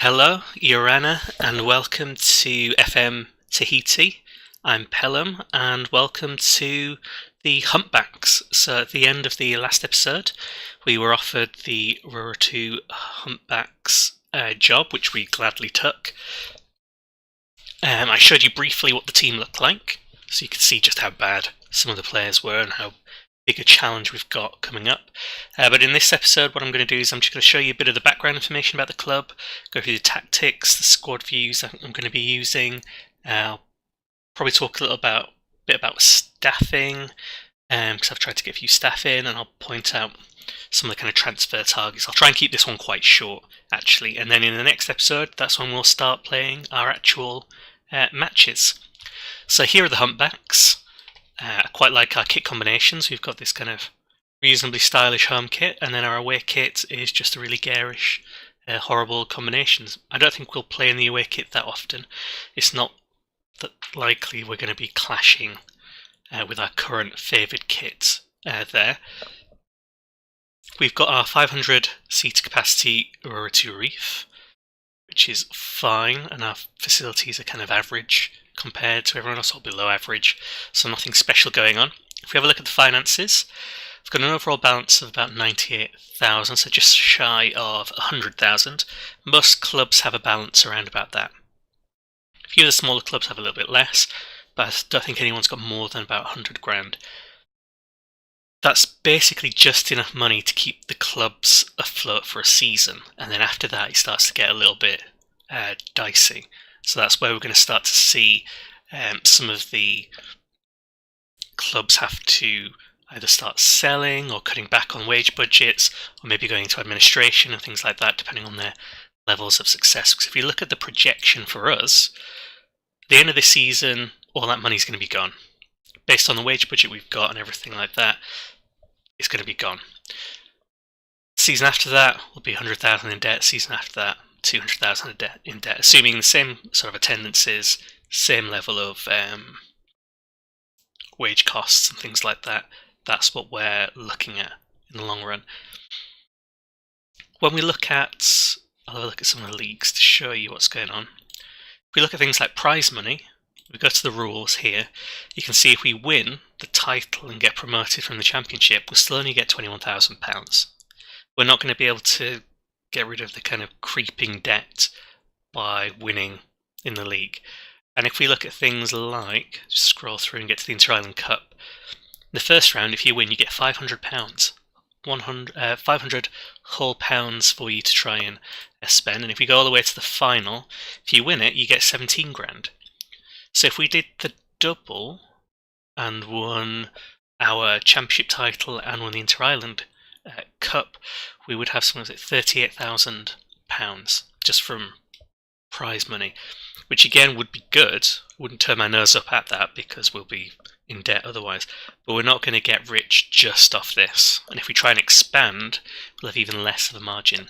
Hello, Yorana, and welcome to FM Tahiti. I'm Pelham, and welcome to the Humpbacks. So, at the end of the last episode, we were offered the Ruratu Humpbacks job, which we gladly took. I showed you briefly what the team looked like, so you could see just how bad some of the players were and how big a challenge we've got coming up. But in this episode, what I'm going to do is I'm just going to show you a bit of the background information about the club, go through the tactics, the squad views I'm going to be using. I'll probably talk a little bit about staffing, because I've tried to get a few staff in, and I'll point out some of the kind of transfer targets. I'll try and keep this one quite short, actually, and then in the next episode, that's when we'll start playing our actual matches. So here are the Humpbacks. I quite like our kit combinations. We've got this kind of reasonably stylish home kit, and then our away kit is just a really garish, horrible combinations. I don't think we'll play in the away kit that often. It's not that likely we're going to be clashing with our current favoured kit there. We've got our 500 seat capacity Ruratu Reef, which is fine, and our facilities are kind of average compared to everyone else, or below average, so nothing special going on. If we have a look at the finances, we've got an overall balance of about 98,000, so just shy of 100,000. Most clubs have a balance around about that. A few of the smaller clubs have a little bit less, but I don't think anyone's got more than about 100 grand. That's basically just enough money to keep the clubs afloat for a season, and then after that it starts to get a little bit dicey. So that's where we're going to start to see some of the clubs have to either start selling or cutting back on wage budgets, or maybe going into administration and things like that, depending on their levels of success. Because if you look at the projection for us, at the end of this season, all that money's going to be gone. Based on the wage budget we've got and everything like that, it's going to be gone. Season after that will be 100,000 in debt. Season after that, 200,000 in debt, assuming the same sort of attendances, same level of wage costs and things like that. That's what we're looking at in the long run. When we look at, I'll have a look at some of the leagues to show you what's going on. If we look at things like prize money, we go to the rules here, you can see if we win the title and get promoted from the championship, we'll still only get £21,000. We're not going to be able to get rid of the kind of creeping debt by winning in the league. And if we look at things like, just scroll through and get to the Inter-Island Cup, in the first round, if you win, you get £500. 500 whole pounds for you to try and spend. And if we go all the way to the final, if you win it, you get 17 grand. So if we did the double and won our championship title and won the Inter-Island Cup, we would have something like £38,000 just from prize money, which again would be good. Wouldn't turn my nose up at that because we'll be in debt otherwise, but we're not going to get rich just off this. And if we try and expand, we'll have even less of a margin.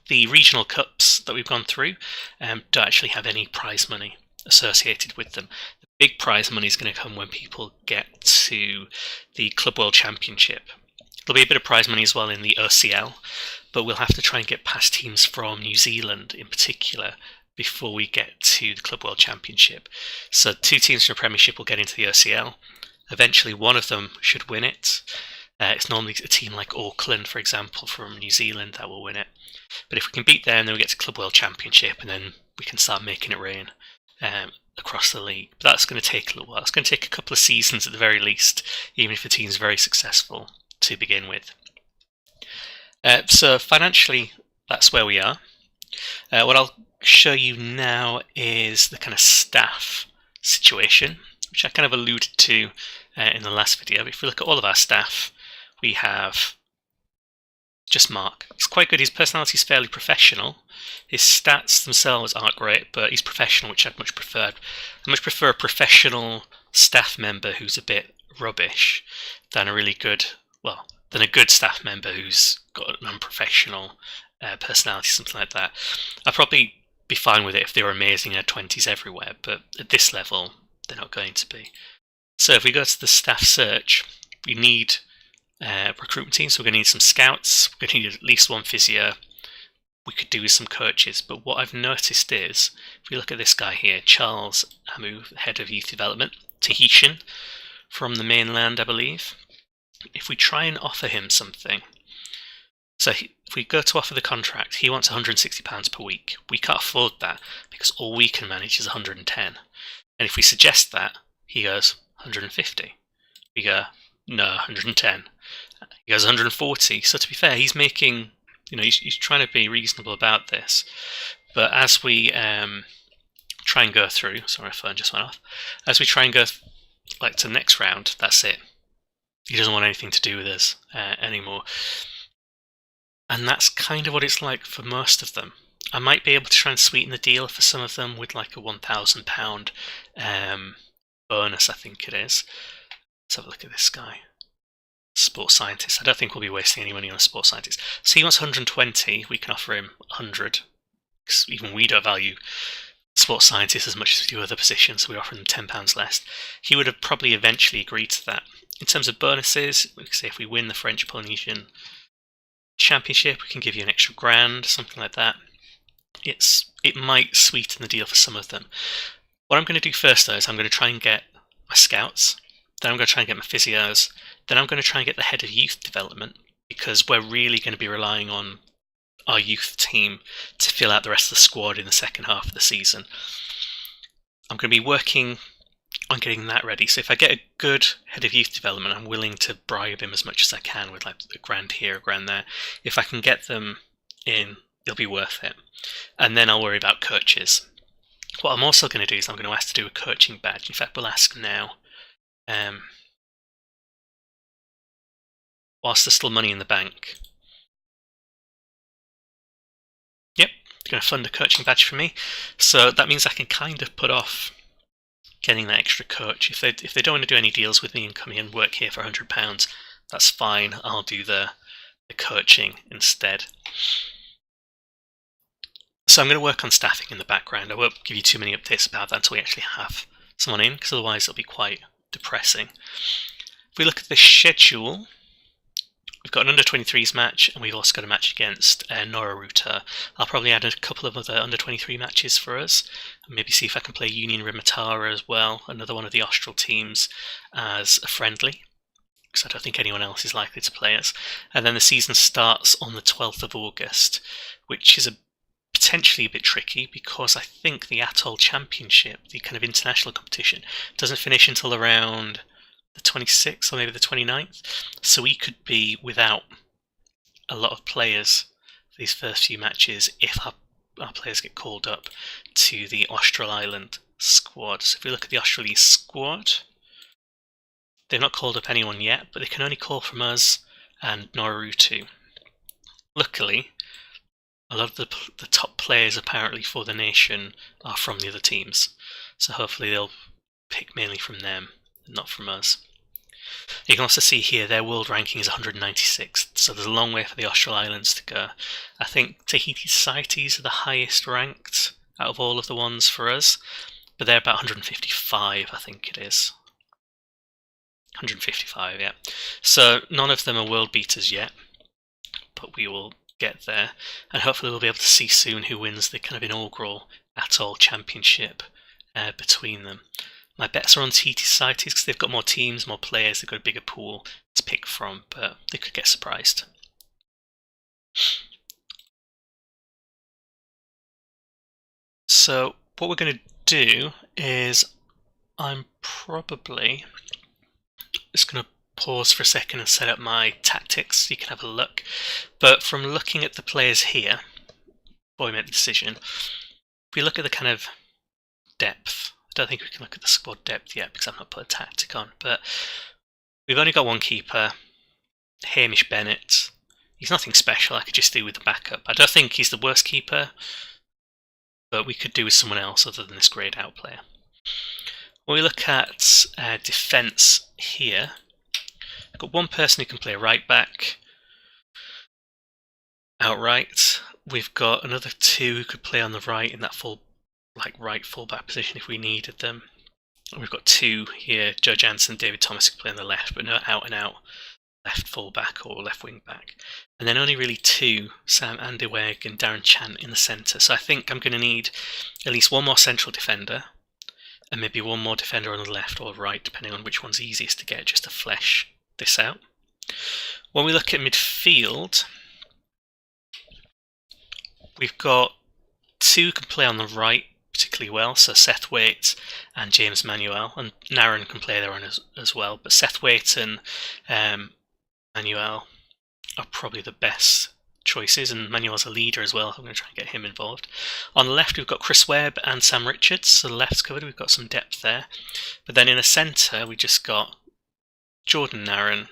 The regional cups that we've gone through don't actually have any prize money associated with them. The big prize money is going to come when people get to the Club World Championship. There'll be a bit of prize money as well in the OCL, but we'll have to try and get past teams from New Zealand in particular before we get to the Club World Championship. So 2 teams from the Premiership will get into the OCL. Eventually one of them should win it. It's normally a team like Auckland, for example, from New Zealand that will win it. But if we can beat them, then we get to Club World Championship, and then we can start making it rain across the league. But that's going to take a little while. It's going to take a couple of seasons at the very least, even if the team's very successful to begin with. So financially, that's where we are. What I'll show you now is the kind of staff situation, which I kind of alluded to in the last video. But if we look at all of our staff, we have just Mark. He's quite good. His personality is fairly professional. His stats themselves aren't great, but he's professional, which I'd much prefer. I much prefer a professional staff member who's a bit rubbish than a really good, than a good staff member who's got an unprofessional personality, something like that. I'd probably be fine with it if they were amazing in their 20s everywhere, but at this level, they're not going to be. So if we go to the staff search, we need recruitment team, so we're going to need some scouts, we're going to need at least one physio, we could do with some coaches. But what I've noticed is, if we look at this guy here, Charles Amu, head of youth development, Tahitian, from the mainland, I believe. If we try and offer him something, so if we go to offer the contract, he wants £160 per week. We can't afford that because all we can manage is 110. And if we suggest that, he goes 150. We go, no, 110. He goes 140. So to be fair, he's making, he's trying to be reasonable about this. But as we try and go through, sorry, my phone just went off. As we try and go to the next round, that's it. He doesn't want anything to do with us anymore. And that's kind of what it's like for most of them. I might be able to try and sweeten the deal for some of them with like a £1,000 bonus, I think it is. Let's have a look at this guy. Sports scientist. I don't think we'll be wasting any money on a sports scientist. So he wants 120. We can offer him 100. Because even we don't value sports scientists as much as we do other positions, so we offer them £10 less. He would have probably eventually agreed to that. In terms of bonuses, we can say if we win the French Polynesian Championship, we can give you an extra £1,000, something like that. It might sweeten the deal for some of them. What I'm going to do first, though, is I'm going to try and get my scouts, then I'm going to try and get my physios, then I'm going to try and get the head of youth development, because we're really going to be relying on our youth team to fill out the rest of the squad in the second half of the season. I'm going to be working on getting that ready. So if I get a good head of youth development, I'm willing to bribe him as much as I can with like £1,000 here, £1,000 there. If I can get them in, it'll be worth it. And then I'll worry about coaches. What I'm also going to do is I'm going to ask to do a coaching badge. In fact, we'll ask now. Whilst there's still money in the bank. Yep, they're going to fund a coaching badge for me. So that means I can kind of put off getting that extra coach. If they don't want to do any deals with me and come in and work here for £100, that's fine. I'll do the coaching instead. So I'm going to work on staffing in the background. I won't give you too many updates about that until we actually have someone in, because otherwise it'll be quite depressing. If we look at the schedule, we've got an under-23s match, and we've also got a match against Noraruta. I'll probably add a couple of other under-23 matches for us, and maybe see if I can play Union Rimatara as well, another one of the Austral teams, as a friendly, because I don't think anyone else is likely to play us. And then the season starts on the 12th of August, which is potentially a bit tricky, because I think the Atoll Championship, the kind of international competition, doesn't finish until around the 26th or maybe the 29th, so we could be without a lot of players for these first few matches if our players get called up to the Austral Island squad. So if we look at the Australese squad, they've not called up anyone yet, but they can only call from us and Norarutu. Luckily, a lot of the top players apparently for the nation are from the other teams, so hopefully they'll pick mainly from them, not from us. You can also see here their world ranking is 196th, so there's a long way for the Austral Islands to go. I think Tahiti Societies are the highest ranked out of all of the ones for us, but they're about 155, I think it is. 155, yeah. So none of them are world beaters yet, but we will get there, and hopefully we'll be able to see soon who wins the kind of inaugural Atoll Championship between them. My bets are on Tahiti Societies because they've got more teams, more players, they've got a bigger pool to pick from, but they could get surprised. So what we're going to do is I'm probably just going to pause for a second and set up my tactics so you can have a look. But from looking at the players here, before we make the decision, if we look at the kind of depth, I don't think we can look at the squad depth yet because I've not put a tactic on, but we've only got one keeper, Hamish Bennett. He's nothing special, I could just do with the backup. I don't think he's the worst keeper, but we could do with someone else other than this greyed out player. When we look at defence here, we've got one person who can play right back outright. We've got another two who could play on the right in that right full-back position if we needed them. And we've got two here, Joe Jansen, David Thomas, who play on the left, but no out-and-out left fullback or left wing back. And then only really two, Sam Andeweg and Darren Chant in the centre. So I think I'm going to need at least one more central defender and maybe one more defender on the left or right, depending on which one's easiest to get, just to flesh this out. When we look at midfield, we've got two who can play on the right particularly well, so Seth Waite and James Manuel, and Naren can play there on as well, but Seth Waite and Manuel are probably the best choices, and Manuel's a leader as well. I'm going to try and get him involved. On the left, we've got Chris Webb and Sam Richards, so the left's covered. We've got some depth there. But then in the centre, we just got Jordan Naren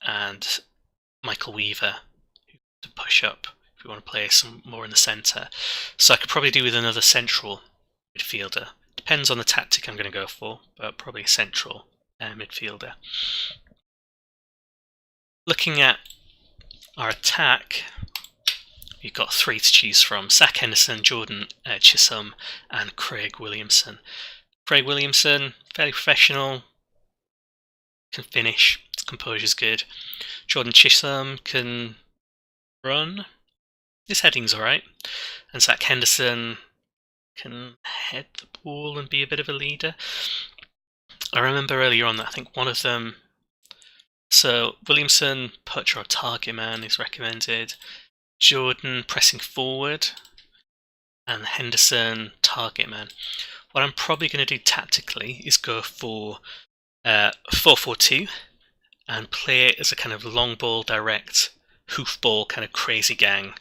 and Michael Weaver to push up if we want to play some more in the centre. So I could probably do with another central midfielder. Depends on the tactic I'm going to go for, but probably a central midfielder. Looking at our attack, you've got three to choose from: Zach Henderson, Jordan Chisholm, and Craig Williamson. Craig Williamson, fairly professional, can finish, his composure's good. Jordan Chisholm can run, his heading's alright. And Zach Henderson can head the ball and be a bit of a leader. I remember earlier on that I think one of them, so Williamson, poacher or target man is recommended. Jordan pressing forward, and Henderson target man. What I'm probably going to do tactically is go for 4-4-2 and play it as a kind of long ball direct, hoof ball kind of crazy gang,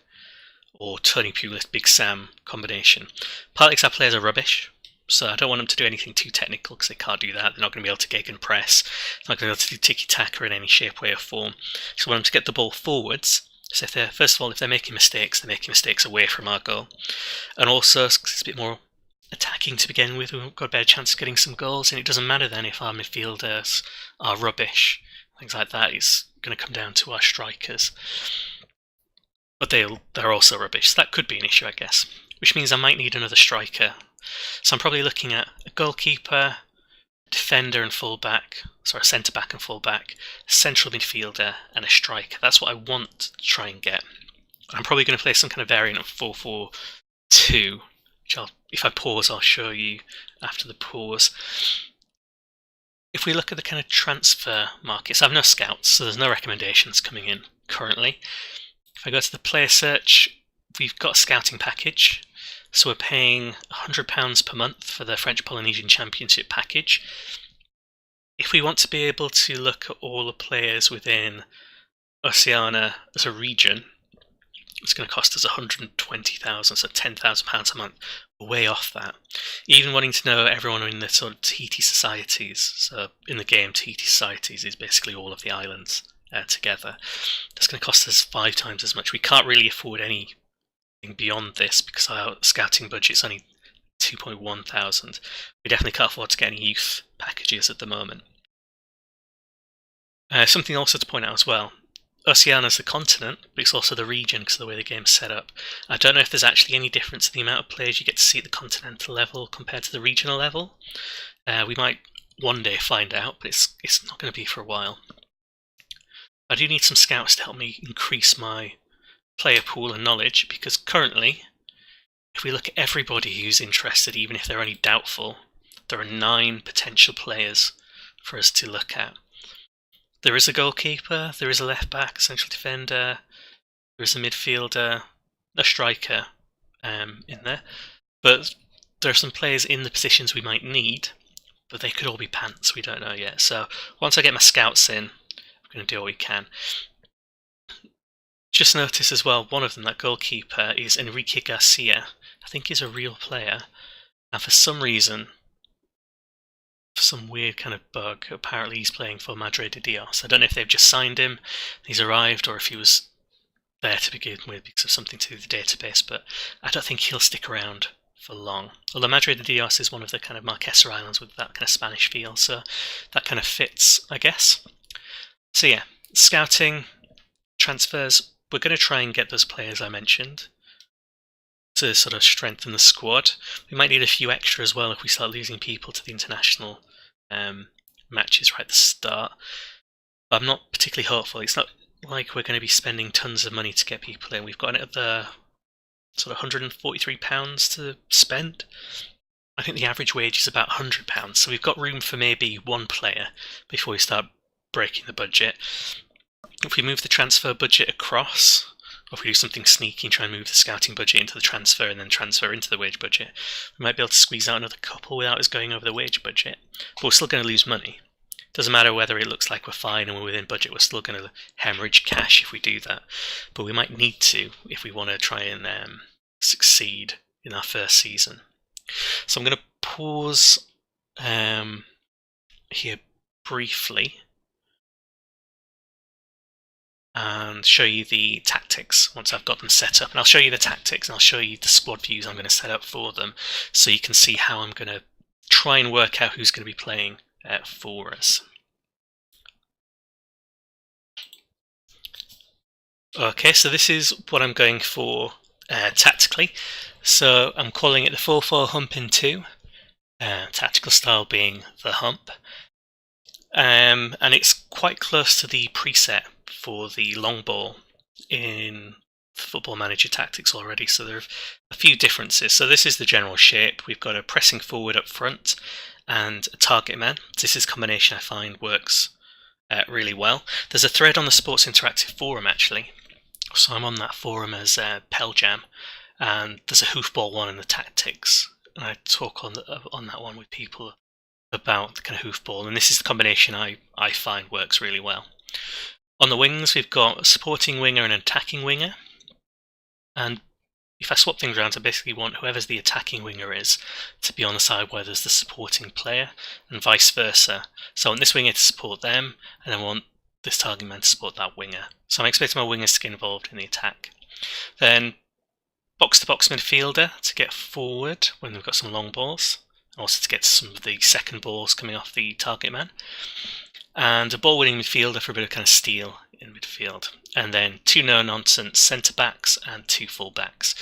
or Tony Pulis, Big Sam combination. Partly because our players are rubbish, so I don't want them to do anything too technical because they can't do that. They're not going to be able to geg and press. They're not going to be able to do tiki-taka in any shape, way or form. So I want them to get the ball forwards. So if they're, first of all, if they're making mistakes away from our goal. And also, because it's a bit more attacking to begin with, we've got a better chance of getting some goals, and it doesn't matter then if our midfielders are rubbish. Things like that is going to come down to our strikers. But they're also rubbish, so that could be an issue, I guess. Which means I might need another striker. So I'm probably looking at a goalkeeper, defender and fullback, sorry, centre-back and fullback, a central midfielder, and a striker. That's what I want to try and get. I'm probably going to play some kind of variant of 4-4-2, which if I pause, I'll show you after the pause. If we look at the kind of transfer markets, I have no scouts, so there's no recommendations coming in currently. If I go to the player search, we've got a scouting package. So we're paying £100 per month for the French Polynesian Championship package. If we want to be able to look at all the players within Oceania as a region, it's going to cost us £120,000, so £10,000 a month. We're way off that. Even wanting to know everyone in the sort of Tahiti Societies, so in the game Tahiti Societies is basically all of the islands together. That's going to cost us 5 times as much. We can't really afford anything beyond this because our scouting budget's only 2.1 thousand. We definitely can't afford to get any youth packages at the moment. Something also to point out as well, Oceania's the continent, but it's also the region because of the way the game's set up. I don't know if there's actually any difference in the amount of players you get to see at the continental level compared to the regional level. We might one day find out, but it's not going to be for a while. I do need some scouts to help me increase my player pool and knowledge, because currently, if we look at everybody who's interested, even if they're only doubtful, there are 9 potential players for us to look at. There is a goalkeeper, there is a left back, a central defender, there is a midfielder, a striker in there, but there are some players in the positions we might need, but they could all be pants, we don't know yet. So once I get my scouts in, we're going to do what we can. Just notice as well, one of them, that goalkeeper, is Enrique Garcia. I think he's a real player, and for some reason, for some weird kind of bug, apparently he's playing for Madre de Dios. I don't know if they've just signed him, he's arrived, or if he was there to begin with because of something to do with the database, but I don't think he'll stick around for long. Although Madre de Dios is one of the kind of Marquesas Islands with that kind of Spanish feel, so that kind of fits, I guess. So yeah, scouting, transfers, we're going to try and get those players I mentioned to sort of strengthen the squad. We might need a few extra as well if we start losing people to the international matches right at the start. But I'm not particularly hopeful. It's not like we're going to be spending tons of money to get people in. We've got another sort of £143 to spend. I think the average wage is about £100, so we've got room for maybe one player before we start breaking the budget. If we move the transfer budget across, or if we do something sneaky and try and move the scouting budget into the transfer and then transfer into the wage budget, we might be able to squeeze out another couple without us going over the wage budget. But we're still going to lose money. Doesn't matter whether it looks like we're fine and we're within budget, we're still going to hemorrhage cash if we do that. But we might need to if we want to try and succeed in our first season. So I'm going to pause here briefly and show you the tactics once I've got them set up. And I'll show you the tactics and I'll show you the squad views I'm going to set up for them so you can see how I'm going to try and work out who's going to be playing for us. Okay, so this is what I'm going for tactically. So I'm calling it the 4-4 hump in 2, tactical style being the hump. And it's quite close to the preset for the long ball in Football Manager tactics already, so there are a few differences. So this is the general shape. We've got a pressing forward up front and a target man. This is a combination I find works really well. There's a thread on the Sports Interactive forum actually, so I'm on that forum as Peljam, and there's a hoofball one in the tactics, and I talk on that one with people about the kind of hoofball, and this is the combination I find works really well. On the wings we've got a supporting winger and an attacking winger, and if I swap things around, I basically want whoever's the attacking winger is to be on the side where there's the supporting player, and vice versa. So I want this winger to support them, and I want this target man to support that winger. So I'm expecting my wingers to get involved in the attack. Then box-to-box midfielder to get forward when we've got some long balls, and also to get some of the second balls coming off the target man. And a ball-winning midfielder for a bit of kind of steal in midfield. And then 2 no-nonsense centre-backs and 2 full-backs.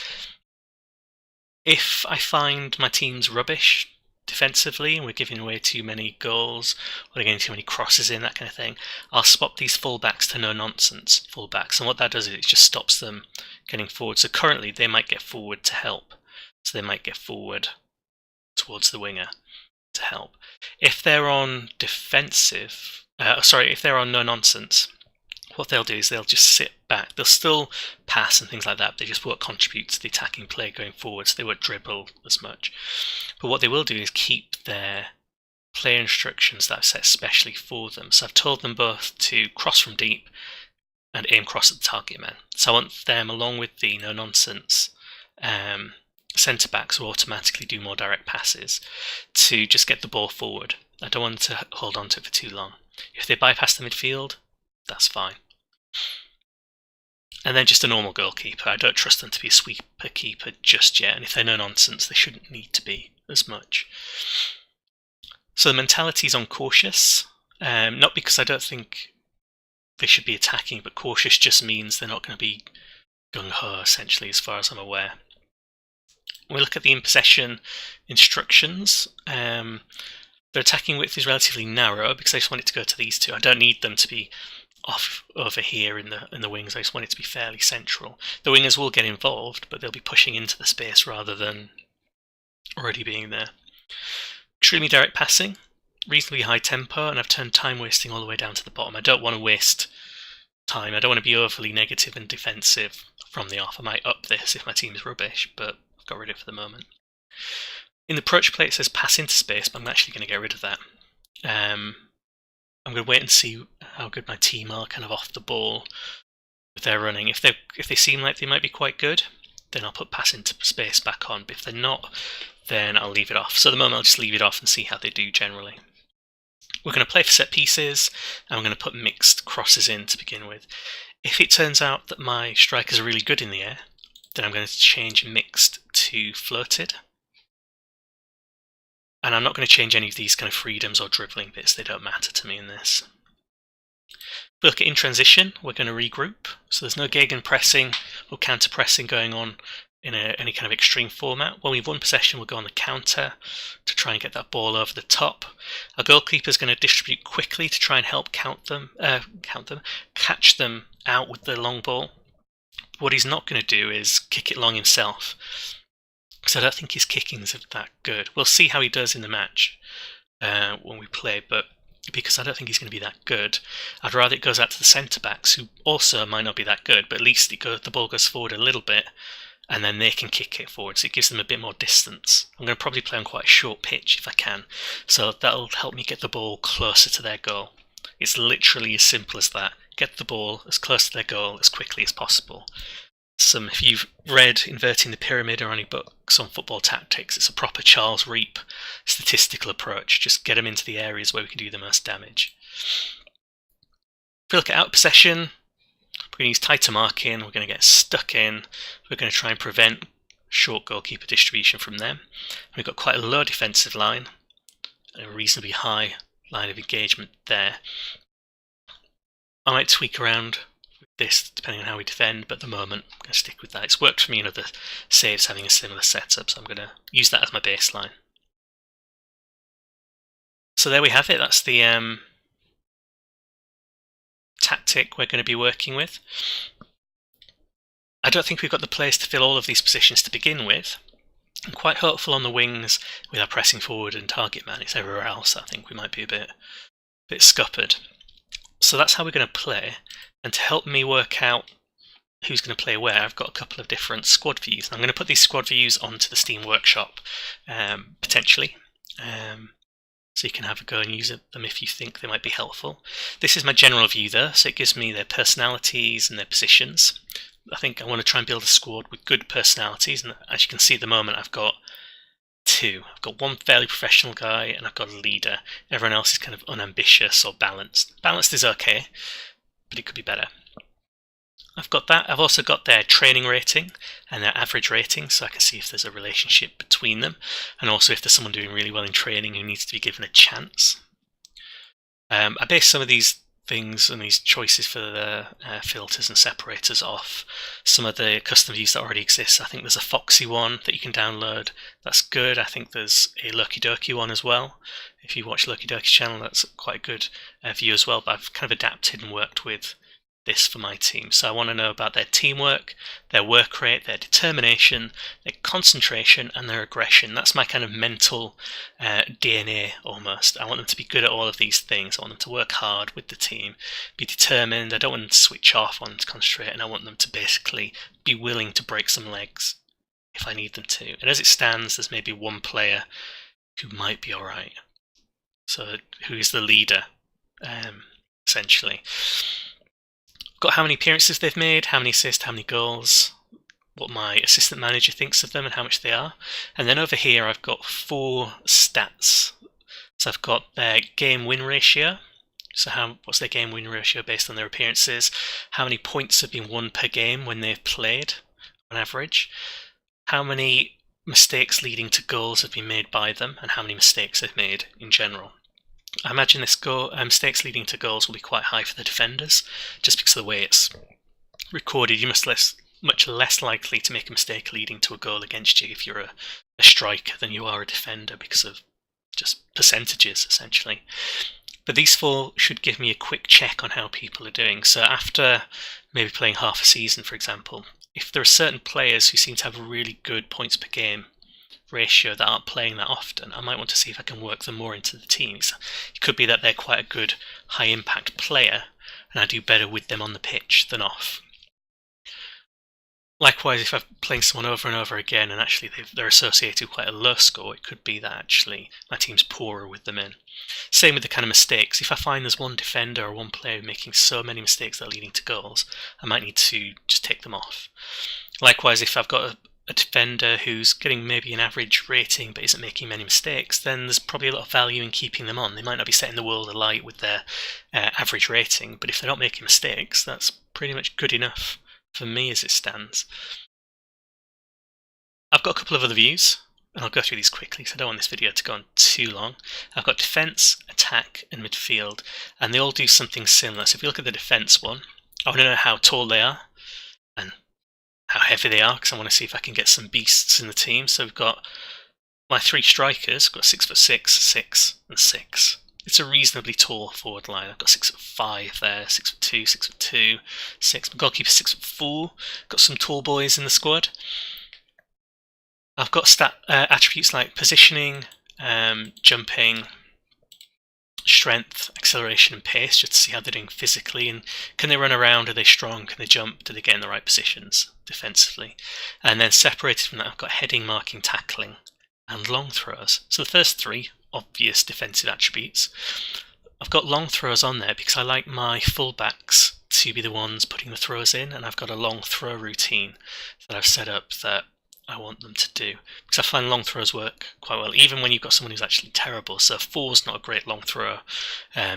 If I find my team's rubbish defensively and we're giving away too many goals or they're getting too many crosses in, that kind of thing, I'll swap these full-backs to no-nonsense full-backs. And what that does is it just stops them getting forward. So currently they might get forward to help. So they might get forward towards the winger to help. If they're on defensive, if they're on no-nonsense, what they'll do is they'll just sit back. They'll still pass and things like that, but they just won't contribute to the attacking play going forward, so they won't dribble as much. But what they will do is keep their player instructions that I've set specially for them. So I've told them both to cross from deep and aim cross at the target man. So I want them, along with the no-nonsense centre-backs who automatically do more direct passes, to just get the ball forward. I don't want to hold on to it for too long. If they bypass the midfield, that's fine. And then just a normal goalkeeper. I don't trust them to be a sweeper keeper just yet, and if they're no-nonsense, they shouldn't need to be as much. So the mentality's on cautious, not because I don't think they should be attacking, but cautious just means they're not going to be gung-ho, essentially, as far as I'm aware. When we look at the in-possession instructions, their attacking width is relatively narrow because I just want it to go to these two. I don't need them to be off over here in the wings. I just want it to be fairly central. The wingers will get involved, but they'll be pushing into the space rather than already being there. Extremely direct passing, reasonably high tempo, and I've turned time wasting all the way down to the bottom. I don't want to waste time. I don't want to be overly negative and defensive from the off. I might up this if my team is rubbish, but I've got rid of it for the moment. In the approach play it says pass into space, but I'm actually going to get rid of that. I'm going to wait and see how good my team are kind of off the ball if they're running. If they seem like they might be quite good, then I'll put pass into space back on. But if they're not, then I'll leave it off. So at the moment I'll just leave it off and see how they do generally. We're going to play for set pieces, and we're going to put mixed crosses in to begin with. If it turns out that my strikers are really good in the air, then I'm going to change mixed to floated. And I'm not going to change any of these kind of freedoms or dribbling bits. They don't matter to me in this. If we look at in transition, we're going to regroup. So there's no gegen pressing or counter pressing going on in any kind of extreme format. When we've won possession, we'll go on the counter to try and get that ball over the top. Our goalkeeper is going to distribute quickly to try and help catch them out with the long ball. What he's not going to do is kick it long himself, because I don't think his kickings are that good. We'll see how he does in the match when we play, but because I don't think he's going to be that good, I'd rather it goes out to the centre-backs, who also might not be that good, but at least the ball goes forward a little bit, and then they can kick it forward, so it gives them a bit more distance. I'm going to probably play on quite a short pitch if I can, so that'll help me get the ball closer to their goal. It's literally as simple as that. Get the ball as close to their goal as quickly as possible. If you've read Inverting the Pyramid or any books on football tactics, it's a proper Charles Reap statistical approach. Just get them into the areas where we can do the most damage. If we look at out possession, we're going to use tighter marking, we're going to get stuck in, we're going to try and prevent short goalkeeper distribution from them. We've got quite a low defensive line, a reasonably high line of engagement there. I might tweak around this depending on how we defend, but at the moment I'm going to stick with that. It's worked for me in other saves having a similar setup, so I'm going to use that as my baseline. So there we have it. That's the tactic we're going to be working with. I don't think we've got the players to fill all of these positions to begin with. I'm quite hopeful on the wings with our pressing forward and target man. It's everywhere else I think we might be a bit scuppered. So that's how we're going to play. And to help me work out who's going to play where, I've got a couple of different squad views. I'm going to put these squad views onto the Steam Workshop, potentially. So you can have a go and use them if you think they might be helpful. This is my general view though, so it gives me their personalities and their positions. I think I want to try and build a squad with good personalities, and as you can see at the moment I've got two. I've got one fairly professional guy and I've got a leader. Everyone else is kind of unambitious or balanced. Balanced is okay, but it could be better. I've got that. I've also got their training rating and their average rating, so I can see if there's a relationship between them, and also if there's someone doing really well in training who needs to be given a chance. I base some of these things and these choices for the filters and separators off some of the custom views that already exist. I think there's a Foxy one that you can download. That's good. I think there's a Loki Doki one as well. If you watch Loki Doki's channel, that's quite a good view as well. But I've kind of adapted and worked with this for my team. So I want to know about their teamwork, their work rate, their determination, their concentration, and their aggression. That's my kind of mental DNA almost. I want them to be good at all of these things. I want them to work hard with the team, be determined. I don't want them to switch off, I want them to concentrate, and I want them to basically be willing to break some legs if I need them to. And as it stands, there's maybe one player who might be alright. So who is the leader, essentially. Got how many appearances they've made, how many assists, how many goals, what my assistant manager thinks of them and how much they are. And then over here I've got 4 stats. So I've got their game win ratio. So what's their game win ratio based on their appearances? How many points have been won per game when they've played on average? How many mistakes leading to goals have been made by them, and how many mistakes they've made in general. I imagine this mistakes leading to goals will be quite high for the defenders, just because of the way it's recorded. You're much less likely to make a mistake leading to a goal against you if you're a striker than you are a defender, because of just percentages, essentially. But these 4 should give me a quick check on how people are doing. So after maybe playing half a season, for example, if there are certain players who seem to have a really good points per game ratio that aren't playing that often, I might want to see if I can work them more into the teams. It could be that they're quite a good high impact player and I do better with them on the pitch than off. Likewise, if I'm playing someone over and over again and actually they're associated with quite a low score, it could be that actually my team's poorer with them in. Same with the kind of mistakes. If I find there's one defender or one player making so many mistakes that are leading to goals, I might need to just take them off. Likewise, if I've got a defender who's getting maybe an average rating but isn't making many mistakes, then there's probably a lot of value in keeping them on. They might not be setting the world alight with their average rating, but if they're not making mistakes, that's pretty much good enough for me as it stands. I've got a couple of other views, and I'll go through these quickly because I don't want this video to go on too long. I've got defence, attack, and midfield, and they all do something similar. So if you look at the defence one, I want to know how tall they are and how heavy they are, because I want to see if I can get some beasts in the team. So we've got my 3 strikers, got 6'6", 6 and 6. It's a reasonably tall forward line. I've got 6'5" there, 6'2", 6'2", 6. My goalkeeper 6'4". Got some tall boys in the squad. I've got attributes like positioning, jumping, strength, acceleration and pace, just to see how they're doing physically, and can they run around, are they strong, can they jump, do they get in the right positions defensively. And then separated from that, I've got heading, marking, tackling and long throws. So the first 3 obvious defensive attributes. I've got long throws on there because I like my fullbacks to be the ones putting the throws in, and I've got a long throw routine that I've set up that I want them to do, because I find long throws work quite well, even when you've got someone who's actually terrible. So 4's not a great long throw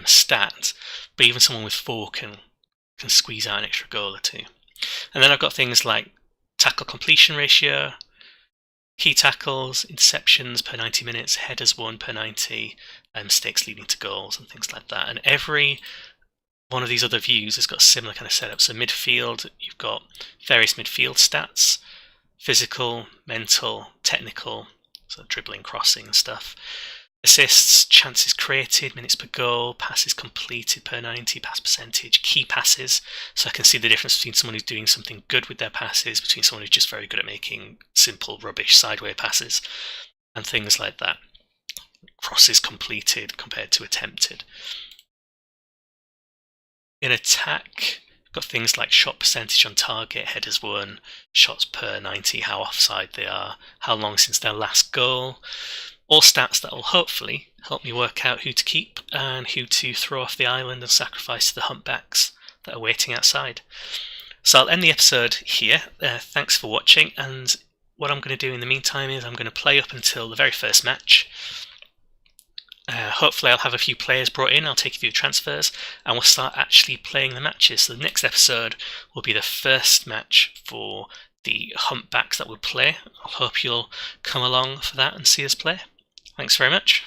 stat, but even someone with 4 can squeeze out an extra goal or 2. And then I've got things like tackle completion ratio, key tackles, interceptions per 90 minutes, headers won per 90, mistakes leading to goals and things like that. And every one of these other views has got a similar kind of setup. So midfield, you've got various midfield stats: physical, mental, technical, so dribbling, crossing and stuff. Assists, chances created, minutes per goal, passes completed per 90, pass percentage, key passes, so I can see the difference between someone who's doing something good with their passes, between someone who's just very good at making simple, rubbish, sideways passes, and things like that. Crosses completed compared to attempted. In attack, got things like shot percentage on target, headers won, shots per 90, how offside they are, how long since their last goal. All stats that will hopefully help me work out who to keep and who to throw off the island and sacrifice to the humpbacks that are waiting outside. So I'll end the episode here. Thanks for watching, and what I'm going to do in the meantime is I'm going to play up until the very first match. Hopefully I'll have a few players brought in, I'll take you through transfers, and we'll start actually playing the matches. So the next episode will be the first match for the humpbacks that we'll play. I hope you'll come along for that and see us play. Thanks very much.